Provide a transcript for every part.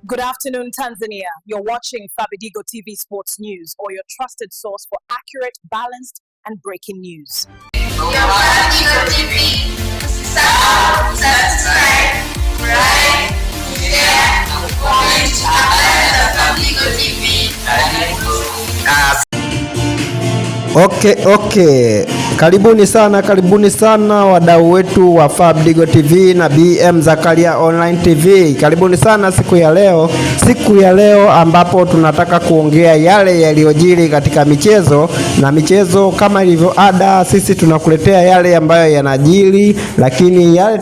Good afternoon, Tanzania. You're watching Fabidigo TV Sports News, or your trusted source for accurate, balanced, and breaking news. Fabidigo TV. Subscribe, like, share, comment, Fabidigo TV. Okay. Karibuni sana wadau wetu wa Fabidigo TV na BM Zakaria Online TV. Karibuni sana siku ya leo ambapo tunataka kuongea yale yaliyojiri katika michezo, na michezo kama ilivyo ada, sisi tunakuletea yale ambayo yanajiri, lakini yale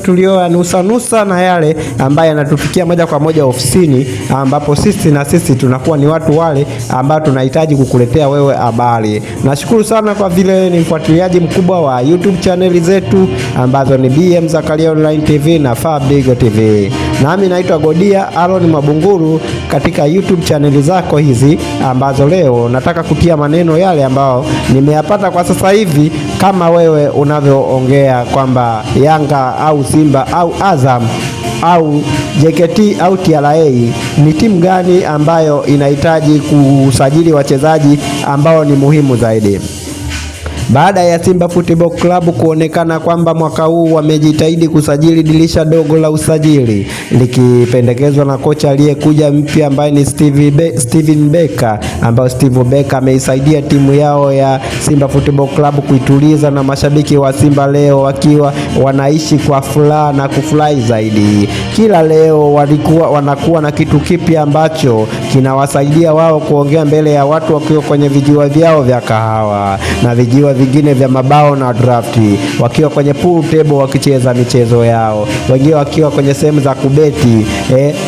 tulio nusa na yale ambayo yanatufikia moja kwa moja ofisini, ambapo sisi tunakuwa ni watu wale ambao tunahitaji kukuletea wewe habari. Nashukuru sana kwa vile ni mfuatiliaji mkubwa wa YouTube channel zetu ambazo ni BM Zakaria Online TV na Fabidigo TV. Nami naitwa Godia Aaron Mabunguru katika YouTube channel zako hizi, ambazo leo nataka kutia maneno yale ambao nimeyapata kwa sasa hivi, kama wewe unavyoongea kwamba Yanga au Simba au Azam au JKT au TRA ni timu gani ambayo inahitaji kusajili wachezaji ambao ni muhimu zaidi. Baada ya Simba Football Club kuonekana kwamba mwaka huu wamejitahidi kusajili dirisha dogo la usajili likipendekezwa na kocha aliyekuja mpya ambaye ni Steven Becker, ambao Steve Becker ameisaidia timu yao ya Simba Football Club kuituliza, na mashabiki wa Simba leo wakiwa wanaishi kwa furaha na kufurahi zaidi. Kila leo wanakuwa na kitu kipya ambacho kinawasaidia wao kuongea mbele ya watu wakiwa kwenye vijiwa vyao vya kahawa na vijiwa vingine vya mabao na drafti, wakiwa kwenye pool table wakicheza michezo yao, wengine wakiwa kwenye sehemu za kubeti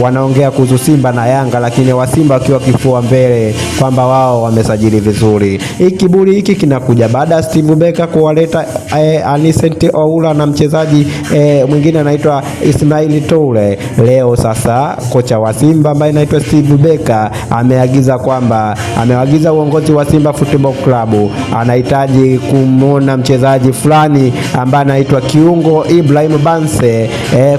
wanaongea kuhusu Simba na Yanga, lakini wa Simba wakiwa kifua mbele kwamba wao wamesajili vizuri. Kiburi hiki kinakuja baada ya Steve Becker kuwaleta Anicent Oula na mchezaji mwingine anaitwa Ismail Toure. Leo sasa kocha wa Simba ambaye anaitwa Steve Becker ameagiza uongozi wa Simba Football Club, anahitaji kumwona mchezaji fulani ambaye anaitwa kiungo Ibrahim Banse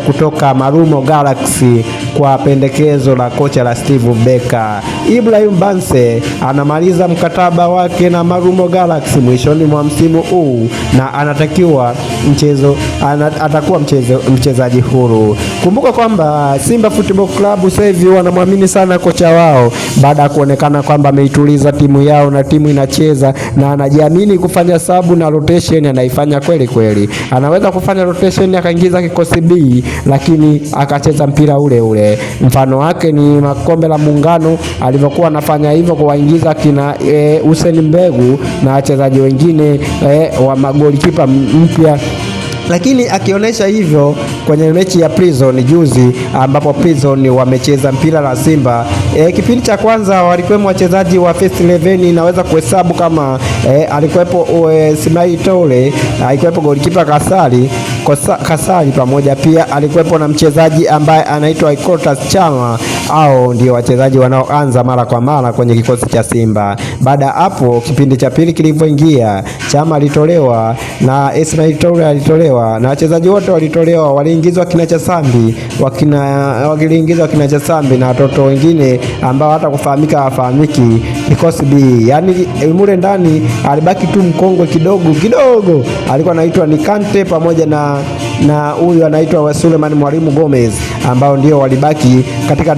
kutoka Marumo Galaxy kwa pendekezo la kocha la Steve Becker. Ibrahim Banse anamaliza mkataba wake na Marumo Galaxy mwishoni mwa msimu huu, na atakuwa mchezaji huru. Kumbuka kwamba Simba Football Club sasa hivi wanamwamini sana kocha wao baada ya kuonekana kwamba ameituliza timu yao na timu inacheza, na anajiamini kufanya sabu na rotation anaifanya kweli. Anaweza kufanya rotation akaingiza kikosi B, lakini akacheza mpira ule. Mfano wake ni Makombe la Muungano alivyokuwa anafanya hivyo, kuwaingiza kina Hussein Mbegu na wachezaji wengine wa magolikipa mpya, lakini akionyesha hivyo kwenye mechi ya Prison juzi, ambapo Prison wamecheza mpira la Simba. Kipindi cha kwanza walikuwa wachezaji wa first 11, inaweza kuhesabu kama alikuwepo Ismail Toure, alikuwepo golikipa Kasali pamoja, pia alikuwepo na mchezaji ambaye anaitwa Ikotas Chama. Hao ndio wachezaji wanaoanza mara kwa mara kwenye kikosi cha Simba. Baada hapo kipindi cha pili kilivyoingia, Chama alitolewa na Ismail Toure alitolewa na wachezaji wote walitolewa, waliingizwa kinacha Sambi na watoto wengine ambao hata kufahamika hawafahamiki, kikosi B. Yani mule ndani alibaki tu mkongwe kidogo alikuwa anaitwa Nikante pamoja na huyu anaitwa Suleiman Mwalimu Gomez, ambao ndio walibaki katika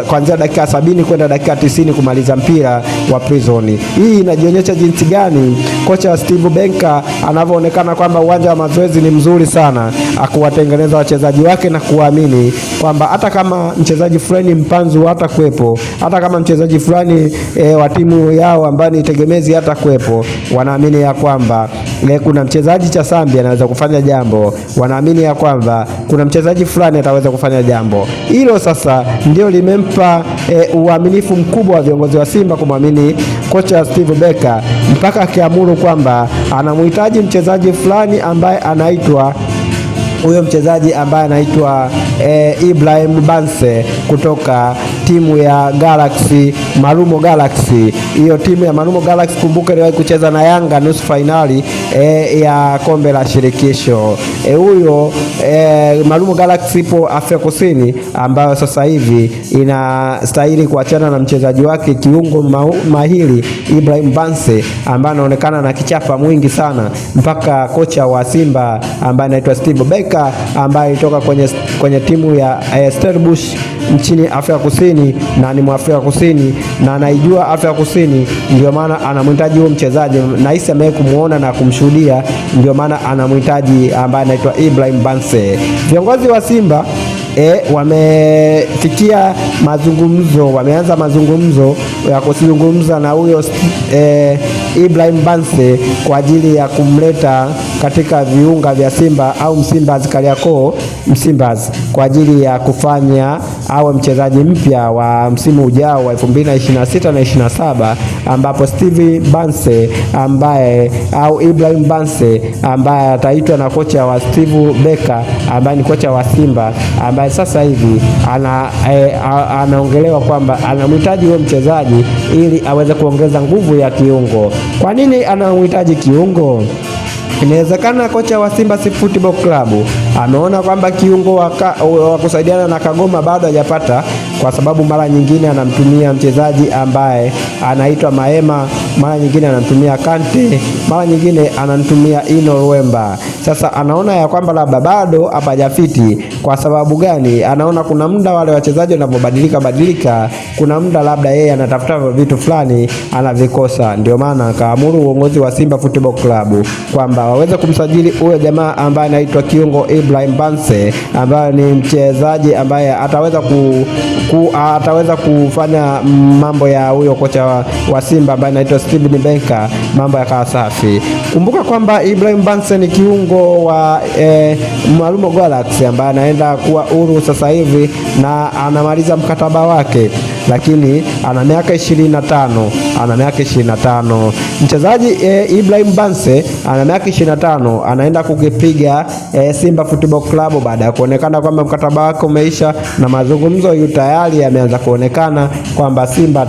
kuanzia dakika 70 kwenda dakika 90 kumaliza mpira wa Prison. Hii inajionyesha jinsi gani kocha wa Steve Becker anavyoonekana kwamba uwanja wa mazoezi ni mzuri sana, akuwatengeneza wachezaji wake na kuamini kwamba hata kama mchezaji fulani mpanzu hata kuepo, hata kama mchezaji fulani wa timu yao ambaye ni tegemezi hata kuepo, wanaamini ya kwamba kuna mchezaji cha Sambi anaweza kufanya jambo, wanaamini ya kwamba kuna mchezaji fulani ataweza kufanya jambo. Hilo sasa ndio limempa uaminifu mkubwa wa viongozi wa Simba kumwamini kocha Steve Becker, mpaka akiamuru kwamba anamhitaji mchezaji fulani ambaye anaitwa Ibrahim Banse kutoka timu ya Galaxy, Marumo Galaxy. Hiyo timu ya Marumo Galaxy kumbuka iliwahi kucheza na Yanga nusu finali ya kombe la shirikisho. Huyo Marumo Galaxy ipo Afrika Kusini, ambayo sasa hivi inastahili kuachana na mchezaji wake kiungo mahiri Ibrahim Banse, ambaye anaonekana na kichapa mwingi sana, mpaka kocha wa Simba ambaye anaitwa Steve Becker ambaye alitoka kwenye timu ya Stellenbosch nchini Afrika Kusini, na ni Mwafrika Kusini na anaijua Afrika Kusini, ndio maana anamhitaji huyo mchezaji. Naisi amewahi kumuona na kumshuhudia, ndio maana anamhitaji ambaye anaitwa Ibrahim Banse. Viongozi wa Simba wamefikia mazungumzo, wameanza mazungumzo ya kuzungumza na huyo Ibrahim Banse kwa ajili ya kumleta katika viunga vya Simba au Msimbazi Kariakoo Msimbazi, kwa ajili ya kufanya awe mchezaji mpya wa msimu ujao wa 2026 na 27, ambapo Steve Banse ambaye au Ibrahim Banse ambaye ataitwa na kocha wa Steve Becker ambaye ni kocha wa Simba, ambaye sasa hivi anaongelewa kwamba anamhitaji huyo mchezaji ili aweze kuongeza nguvu ya kiungo. Kwa nini anamhitaji kiungo? Inawezekana kocha wa Simba Football Club ameona kwamba kiungo wa kusaidiana na Kagoma bado hajapata, kwa sababu mara nyingine anamtumia mchezaji ambaye anaitwa Maema, mara nyingine anamtumia Kante, mara nyingine anamtumia Ino Luemba. Sasa anaona ya kwamba labda bado hapajafiti. Kwa sababu gani? Anaona kuna muda wale wachezaji wanapobadilika, kuna muda labda yeye anatafuta vitu fulani anavikosa. Ndio maana akaamuru uongozi wa Simba Football Club kwamba waweze kumsajili huyo jamaa ambaye anaitwa kiungo Ibrahim Banse, ambaye ni mchezaji ambaye ataweza kufanya mambo ya huyo kocha wa Simba ambaye anaitwa Steven Becker, mambo yakawa safi. Kumbuka kwamba Ibrahim Banse ni kiungo wa Marumo Galaxy ambaye anaenda kuwa huru sasa hivi na anamaliza mkataba wake, lakini ana miaka 25. Mchezaji Ibrahim Banse ana miaka 25, anaenda kukipiga Simba Football Club baada ya kuonekana kwamba mkataba wake umeisha, na mazungumzo yu tayari yameanza kuonekana kwamba Simba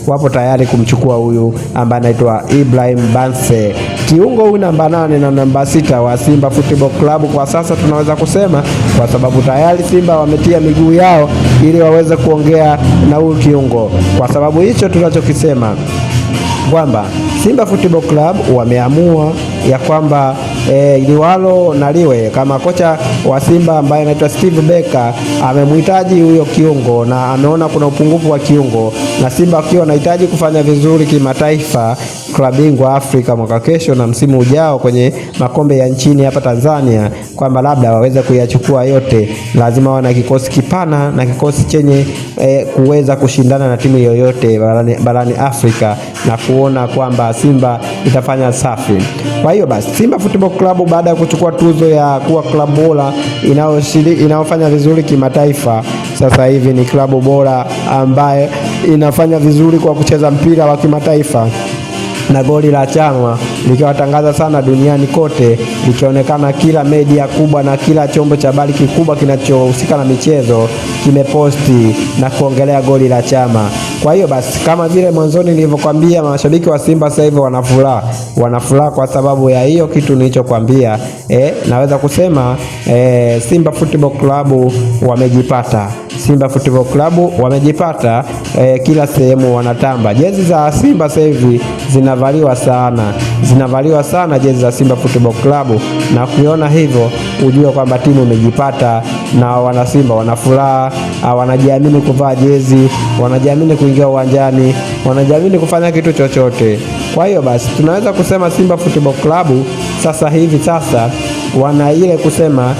wapo tayari kumchukua huyu ambaye anaitwa Ibrahim Banse. Kiungo huyu namba 8 na namba 6 wa Simba Football Club kwa sasa tunaweza kusema, kwa sababu tayari Simba wametia miguu yao ili waweze kuongea na huyu kiungo. Kwa sababu hicho tunachokisema kwamba Simba Football Club wameamua ya kwamba liwalo na liwe, kama kocha wa Simba ambaye anaitwa Steve Becker amemhitaji huyo kiungo na ameona kuna upungufu wa kiungo, na Simba wakiwa wanahitaji kufanya vizuri kimataifa, klabu bingwa Afrika mwaka kesho na msimu ujao kwenye makombe ya nchini hapa Tanzania, kwamba labda waweze kuyachukua yote, lazima wana kikosi kipana na kikosi chenye kuweza kushindana na timu yoyote barani Afrika, na kuona kwamba Simba itafanya safi. Kwa hiyo basi Simba Football Club baada ya kuchukua tuzo ya kuwa klabu bora inayofanya vizuri kimataifa, sasa hivi ni klabu bora ambaye inafanya vizuri kwa kucheza mpira wa kimataifa, na goli la chama likiwatangaza sana duniani kote, likionekana kila media kubwa na kila chombo cha habari kikubwa kinachohusika na michezo kimeposti na kuongelea goli la chama. Kwa hiyo basi, kama vile mwanzoni nilivyokuambia, mashabiki wa Simba sasa hivi wanafuraha kwa sababu ya hiyo kitu nilichokuambia. Naweza kusema Simba Football Club wamejipata. Simba Football Club wamejipata, kila sehemu wanatamba. Jezi za Simba sasa hivi zinavaliwa sana jezi za Simba Football Club, na kuiona hivyo ujue kwamba timu imejipata, na wana Simba wanafuraha, wanajiamini kuvaa jezi, wanajiamini kuingia uwanjani, wanajiamini kufanya kitu chochote. Kwa hiyo basi tunaweza kusema Simba Football Club sasa hivi wana ile kusema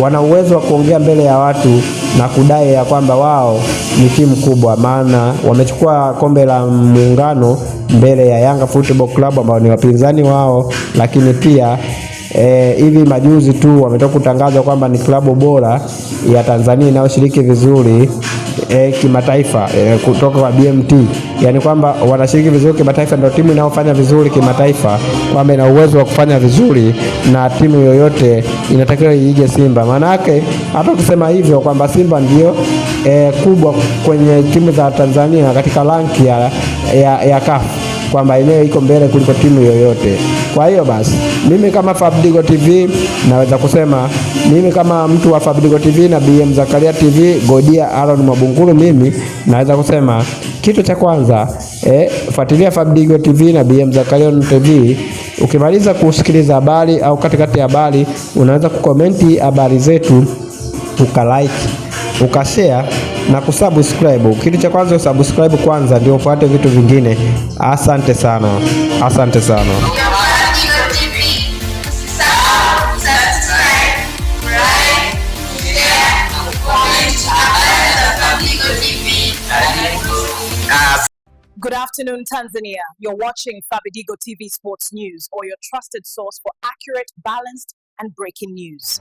wana uwezo wa kuongea mbele ya watu na kudai ya kwamba wao ni timu kubwa, maana wamechukua kombe la Muungano mbele ya Yanga Football Club ambao ni wapinzani wao, lakini pia hivi majuzi tu wametoka kutangaza kwamba ni klabu bora ya Tanzania inayoshiriki vizuri kimataifa kutoka kwa BMT, yani kwamba wanashiriki vizuri kimataifa, ndio timu inayofanya vizuri kimataifa, kwamba ina uwezo wa kufanya vizuri na timu yoyote inatakiwa iige Simba. Maana yake hata kusema hivyo kwamba Simba ndio kubwa kwenye timu za Tanzania katika ranki ya CAF, kwamba yenyewe iko mbele kuliko timu yoyote. Kwa hiyo basi mimi kama Fabidigo TV naweza kusema, mimi kama mtu wa Fabidigo TV na BM Zakaria TV, Godia Aaron Mabungulu, mimi naweza kusema kitu cha kwanza, fuatilia Fabidigo TV na BM Zakaria TV. Ukimaliza kusikiliza habari au katikati ya habari, unaweza kukomenti habari zetu, ukalike, ukashare na kusubscribe. Kitu cha kwanza usubscribe kwanza, ndio ufuate vitu vingine. Asante sana, asante sana. Fabidigo TV. Usisahau subscribe, like, share na comment habari za Fabidigo TV. Good afternoon, Tanzania. You're watching Fabidigo TV Sports News, or your trusted source for accurate, balanced, and breaking news.